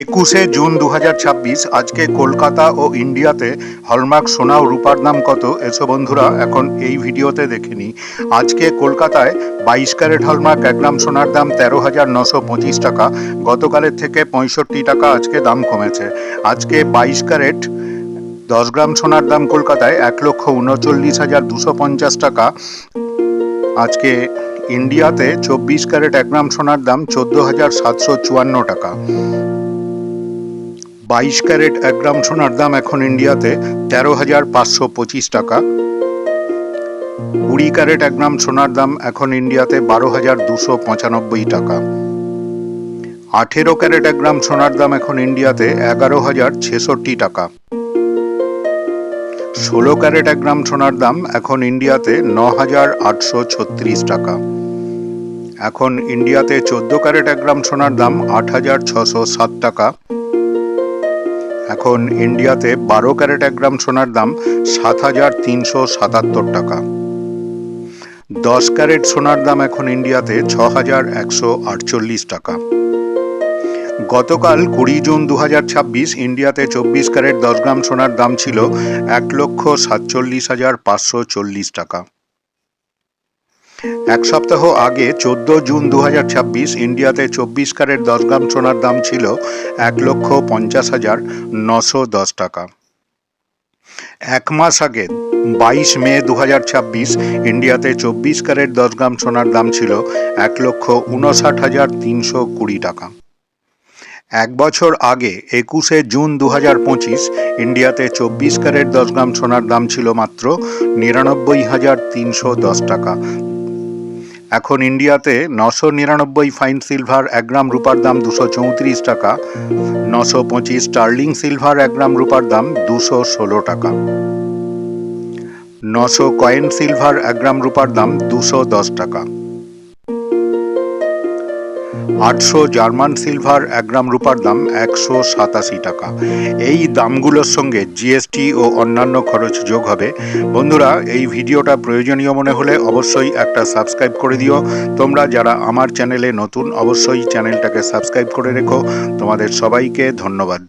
21শে June 2026 আজকে কলকাতা ও ইন্ডিয়াতে hallmark সোনা ও রূপার দাম কত এসো বন্ধুরা এখন এই ভিডিওতে দেখে নিই। আজকে কলকাতায় 22 ক্যারেট হলমার্ক 1 গ্রাম সোনার দাম 13,925 টাকা, গতকালের থেকে 65 টাকা আজকে দাম কমেছে। আজকে 22 ক্যারেট 10 গ্রাম সোনার দাম কলকাতায় 1,39,250 টাকা। আজকে ইন্ডিয়াতে 24 ক্যারেট 1 গ্রাম সোনার দাম 14,754 টাকা। 22 ক্যারেট 1 গ্রাম সোনার দাম এখন ইন্ডিয়াতে 13,525 টাকা। 20 ক্যারেট 1 গ্রাম সোনার দাম এখন ইন্ডিয়াতে 12,295 টাকা। 18 ক্যারেট 1 গ্রাম সোনার দাম এখন ইন্ডিয়াতে 11,066 টাকা। 16 ক্যারেট 1 গ্রাম সোনার দাম এখন ইন্ডিয়াতে 9,836 টাকা। এখন ইন্ডিয়াতে 14 ক্যারেট 1 গ্রাম সোনার দাম 8,607 টাকা। এখন ইন্ডিয়াতে 12 ক্যারেট 1 গ্রাম সোনার দাম 7,377 টাকা। 10 ক্যারেট সোনার দাম এখন ইন্ডিয়াতে 6,148 টাকা। গতকাল 20 জুন 2026 ইন্ডিয়াতে 24 ক্যারেট 10 গ্রাম সোনার দাম ছিল 1,47,540 টাকা। এক সপ্তাহ আগে 14 জুন 2026 ইন্ডিয়াতে 24 ক্যারেট 10 গ্রাম সোনার দাম ছিল 1,50,910 টাকা। এক মাস আগে 22 মে 2026 ইন্ডিয়াতে 24 ক্যারেট 10 গ্রাম সোনার দাম ছিল 1,59,320 টাকা। এক বছর আগে 21শে জুন 2025 ইন্ডিয়াতে 24 ক্যারেট 10 গ্রাম সোনার দাম ছিল মাত্র 99,310 টাকা। এখন ইন্ডিয়াতে 999 ফাইন সিলভার 1 গ্রাম রূপার দাম 234 টাকা। 925 স্টার্লিং সিলভার 1 গ্রাম রূপার দাম 216 টাকা। 900 কয়েন সিলভার 1 গ্রাম রূপার দাম 210 টাকা। 800 জার্মান সিলভার 1 গ্রাম রূপার দাম 187 টাকা। এই দামগুলোর সঙ্গে জিএসটি ও অন্যান্য খরচ যোগ হবে। বন্ধুরা, এই ভিডিওটা প্রয়োজনীয় মনে হলে অবশ্যই একটা সাবস্ক্রাইব করে দিও। তোমরা যারা আমার চ্যানেলে নতুন অবশ্যই চ্যানেলটাকে সাবস্ক্রাইব করে রেখো। তোমাদের সবাইকে ধন্যবাদ।